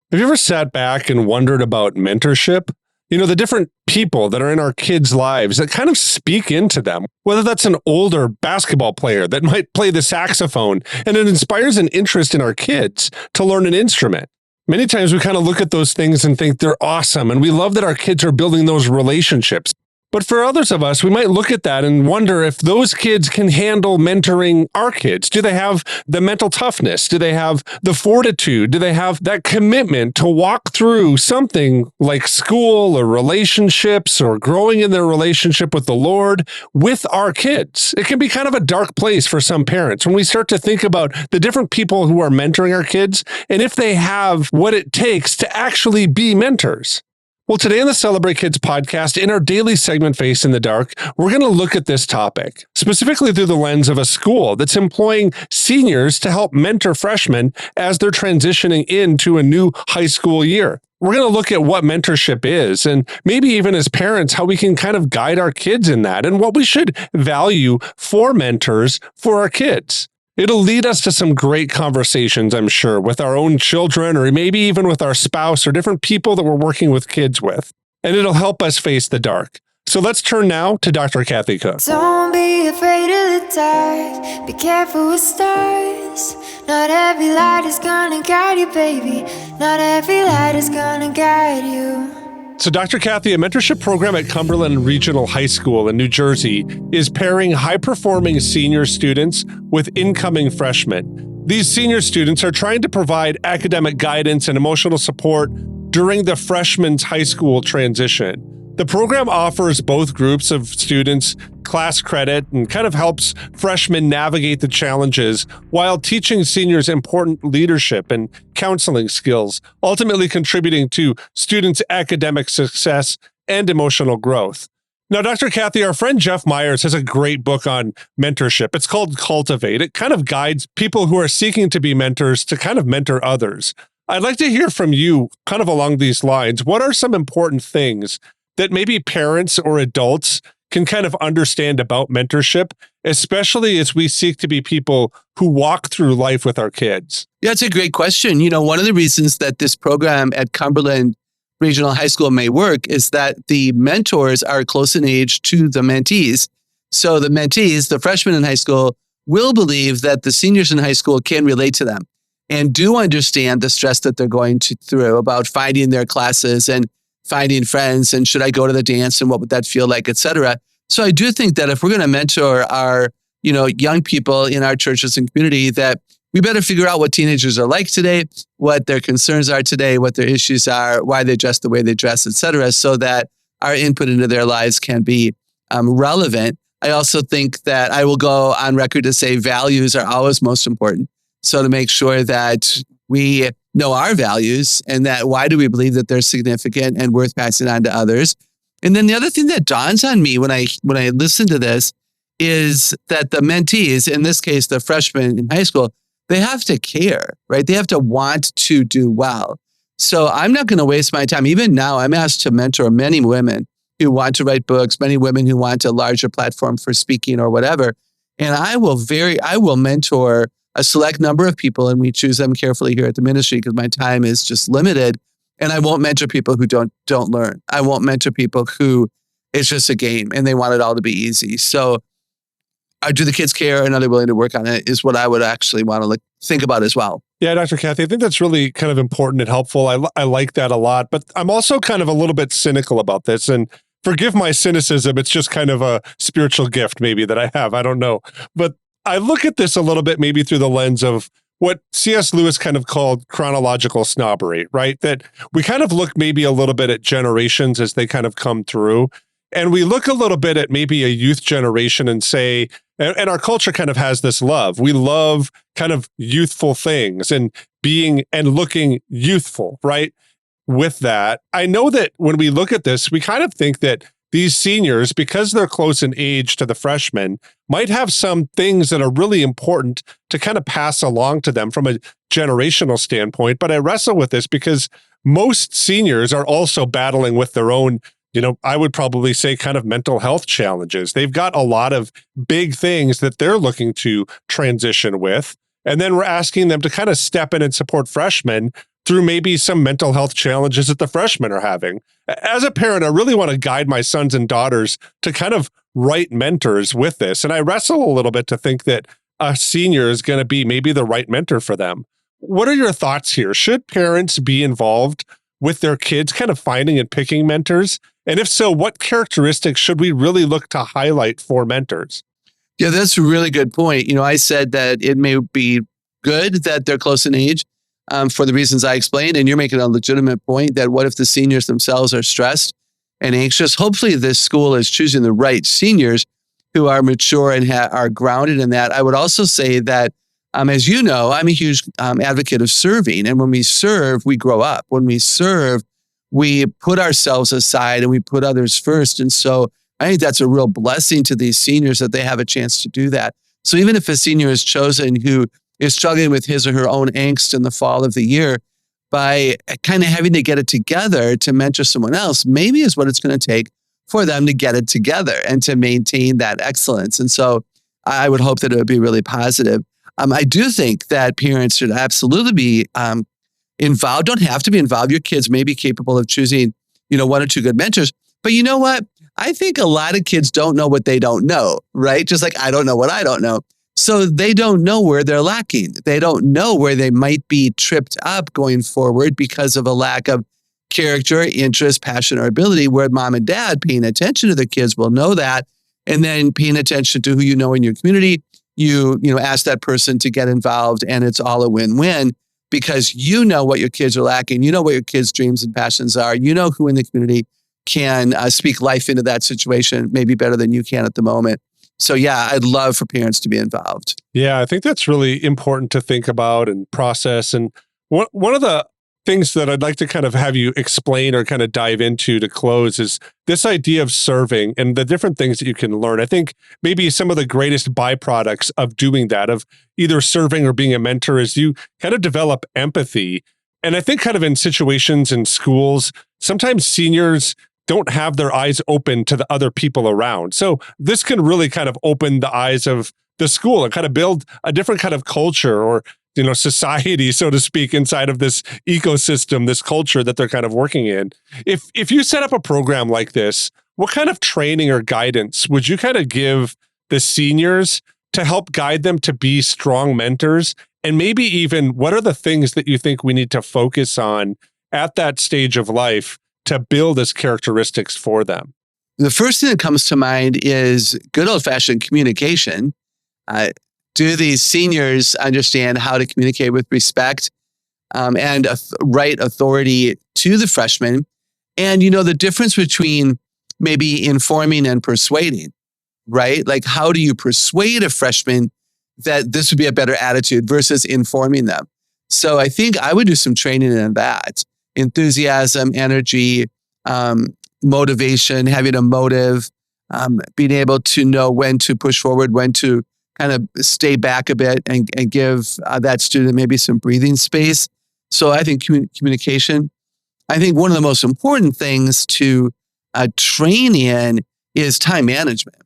Have you ever sat back and wondered about mentorship? The different people that are in our kids' lives that kind of speak into them, whether that's an older basketball player that might play the saxophone and it inspires an interest in our kids to learn an instrument. Many times we kind of look at those things and think they're awesome, and we love that our kids are building those relationships. But for others of us, we might look at that and wonder if those kids can handle mentoring our kids. Do they have the mental toughness? Do they have the fortitude? Do they have that commitment to walk through something like school or relationships or growing in their relationship with the Lord with our kids? It can be kind of a dark place for some parents when we start to think about the different people who are mentoring our kids and if they have what it takes to actually be mentors. Well, today on the Celebrate Kids podcast, in our daily segment Face in the Dark, we're going to look at this topic, specifically through the lens of a school that's employing seniors to help mentor freshmen as they're transitioning into a new high school year. We're going to look at what mentorship is, and maybe even as parents, how we can kind of guide our kids in that, and what we should value for mentors for our kids. It'll lead us to some great conversations, I'm sure, with our own children or maybe even with our spouse or different people that we're working with kids with. And it'll help us face the dark. So let's turn now to Dr. Kathy Cook. Don't be afraid of the dark. Be careful with stars. Not every light is gonna guide you, baby. Not every light is gonna guide you. So Dr. Kathy, a mentorship program at Cumberland Regional High School in New Jersey is pairing high-performing senior students with incoming freshmen. These senior students are trying to provide academic guidance and emotional support during the freshman's high school transition. The program offers both groups of students class credit and kind of helps freshmen navigate the challenges while teaching seniors important leadership and counseling skills, ultimately contributing to students' academic success and emotional growth. Now, Dr. Kathy, our friend Jeff Myers has a great book on mentorship. It's called Cultivate. It kind of guides people who are seeking to be mentors to kind of mentor others. I'd like to hear from you kind of along these lines. What are some important things that maybe parents or adults can kind of understand about mentorship, especially as we seek to be people who walk through life with our kids? Yeah, that's a great question. One of the reasons that this program at Cumberland Regional High School may work is that the mentors are close in age to the mentees. So the mentees, the freshmen in high school, will believe that the seniors in high school can relate to them and do understand the stress that they're going through about finding their classes and finding friends, and should I go to the dance and what would that feel like, et cetera. So I do think that if we're going to mentor our, young people in our churches and community, that we better figure out what teenagers are like today, what their concerns are today, what their issues are, why they dress the way they dress, et cetera, so that our input into their lives can be relevant. I also think that I will go on record to say values are always most important. So to make sure that we know our values and that why do we believe that they're significant and worth passing on to others. And then the other thing that dawns on me when I listen to this is that the mentees, in this case, the freshmen in high school, they have to care, right? They have to want to do well. So I'm not going to waste my time. Even now, I'm asked to mentor many women who want to write books, many women who want a larger platform for speaking or whatever. And I will mentor a select number of people, and we choose them carefully here at the ministry because my time is just limited. And I won't mentor people who don't learn. I won't mentor people who it's just a game and they want it all to be easy. So do the kids care and are they willing to work on it is what I would actually want to think about as well. Yeah, Dr. Kathy, I think that's really kind of important and helpful. I like that a lot, but I'm also kind of a little bit cynical about this. And forgive my cynicism. It's just kind of a spiritual gift maybe that I have. I don't know. But I look at this a little bit maybe through the lens of what C.S. Lewis kind of called chronological snobbery, right? That we kind of look maybe a little bit at generations as they kind of come through. And we look a little bit at maybe a youth generation and say, and our culture kind of has this love. We love kind of youthful things and being and looking youthful, right? With that, I know that when we look at this, we kind of think that these seniors, because they're close in age to the freshmen, might have some things that are really important to kind of pass along to them from a generational standpoint. But I wrestle with this because most seniors are also battling with their own, I would probably say kind of mental health challenges. They've got a lot of big things that they're looking to transition with. And then we're asking them to kind of step in and support freshmen through maybe some mental health challenges that the freshmen are having. As a parent, I really want to guide my sons and daughters to kind of right mentors with this. And I wrestle a little bit to think that a senior is going to be maybe the right mentor for them. What are your thoughts here? Should parents be involved with their kids, kind of finding and picking mentors? And if so, what characteristics should we really look to highlight for mentors? Yeah, that's a really good point. I said that it may be good that they're close in age for the reasons I explained. And you're making a legitimate point that what if the seniors themselves are stressed and anxious? Hopefully this school is choosing the right seniors who are mature and are grounded in that. I would also say that, as you know, I'm a huge advocate of serving. And when we serve, we grow up. When we serve, we put ourselves aside and we put others first. And so I think that's a real blessing to these seniors that they have a chance to do that. So even if a senior is chosen who is struggling with his or her own angst in the fall of the year, by kind of having to get it together to mentor someone else, maybe is what it's going to take for them to get it together and to maintain that excellence. And so I would hope that it would be really positive. I do think that parents should absolutely be involved. Don't have to be involved. Your kids may be capable of choosing, one or two good mentors. But you know what? I think a lot of kids don't know what they don't know, right? Just like I don't know what I don't know. So they don't know where they're lacking. They don't know where they might be tripped up going forward because of a lack of character, interest, passion, or ability, where mom and dad paying attention to the kids will know that. And then paying attention to who you know in your community, you ask that person to get involved, and it's all a win-win because you know what your kids are lacking. You know what your kids' dreams and passions are. You know who in the community can speak life into that situation maybe better than you can at the moment. So yeah, I'd love for parents to be involved. Yeah, I think that's really important to think about and process. And one of the things that I'd like to kind of have you explain or kind of dive into to close is this idea of serving and the different things that you can learn. I think maybe some of the greatest byproducts of doing that, of either serving or being a mentor, is you kind of develop empathy. And I think kind of in situations in schools, sometimes seniors don't have their eyes open to the other people around. So this can really kind of open the eyes of the school and kind of build a different kind of culture or, society, so to speak, inside of this ecosystem, this culture that they're kind of working in. If you set up a program like this, what kind of training or guidance would you kind of give the seniors to help guide them to be strong mentors? And maybe even what are the things that you think we need to focus on at that stage of life to build as characteristics for them? The first thing that comes to mind is good old-fashioned communication. Do these seniors understand how to communicate with respect and right authority to the freshmen? And, the difference between maybe informing and persuading, right? Like, how do you persuade a freshman that this would be a better attitude versus informing them? So I think I would do some training in that. Enthusiasm, energy, motivation, having a motive, being able to know when to push forward, when to kind of stay back a bit and give that student maybe some breathing space. So I think communication. I think one of the most important things to train in is time management.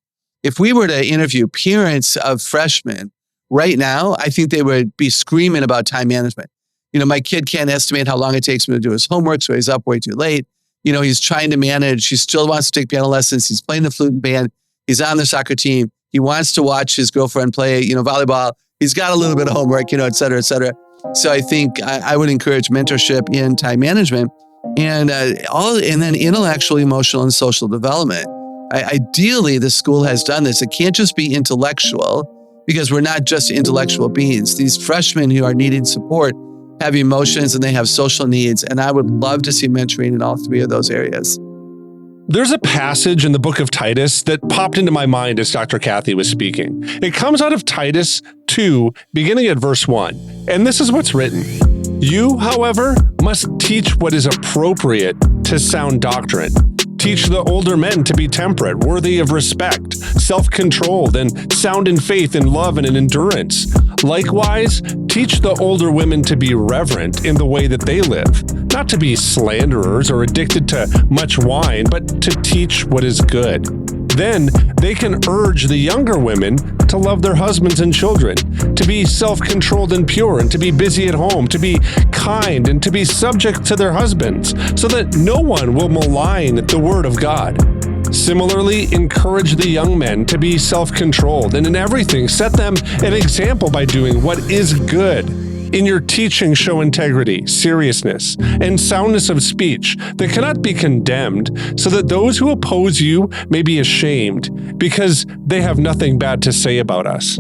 If we were to interview parents of freshmen right now, I think they would be screaming about time management. My kid can't estimate how long it takes him to do his homework, so he's up way too late. He's trying to manage. He still wants to take piano lessons. He's playing the flute and band. He's on the soccer team. He wants to watch his girlfriend play, volleyball. He's got a little bit of homework, et cetera, et cetera. So I think I would encourage mentorship in time management and then intellectual, emotional, and social development. Ideally, the school has done this. It can't just be intellectual because we're not just intellectual beings. These freshmen who are needing support have emotions and they have social needs. And I would love to see mentoring in all three of those areas. There's a passage in the book of Titus that popped into my mind as Dr. Kathy was speaking. It comes out of Titus 2, beginning at verse 1. And this is what's written. You, however, must teach what is appropriate to sound doctrine. Teach the older men to be temperate, worthy of respect, self-controlled, and sound in faith and love and in endurance. Likewise, teach the older women to be reverent in the way that they live, not to be slanderers or addicted to much wine, but to teach what is good. Then they can urge the younger women to love their husbands and children, to be self-controlled and pure, and to be busy at home, to be kind, and to be subject to their husbands, so that no one will malign the word of God. Similarly, encourage the young men to be self-controlled, and in everything, set them an example by doing what is good. In your teaching, show integrity, seriousness, and soundness of speech that cannot be condemned, so that those who oppose you may be ashamed, because they have nothing bad to say about us.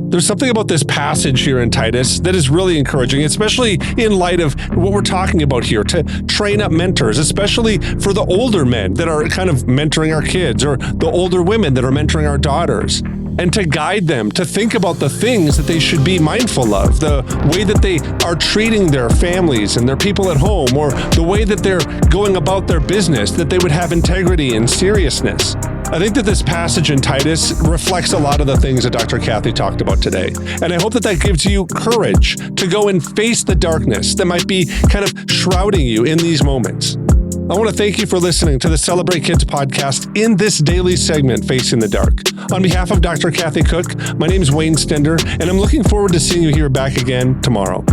There's something about this passage here in Titus that is really encouraging, especially in light of what we're talking about here, to train up mentors, especially for the older men that are kind of mentoring our kids, or the older women that are mentoring our daughters, and to guide them to think about the things that they should be mindful of, the way that they are treating their families and their people at home, or the way that they're going about their business, that they would have integrity and seriousness. I think that this passage in Titus reflects a lot of the things that Dr. Kathy talked about today. And I hope that that gives you courage to go and face the darkness that might be kind of shrouding you in these moments. I want to thank you for listening to the Celebrate Kids podcast in this daily segment, Facing the Dark. On behalf of Dr. Kathy Cook, my name is Wayne Stender, and I'm looking forward to seeing you here back again tomorrow.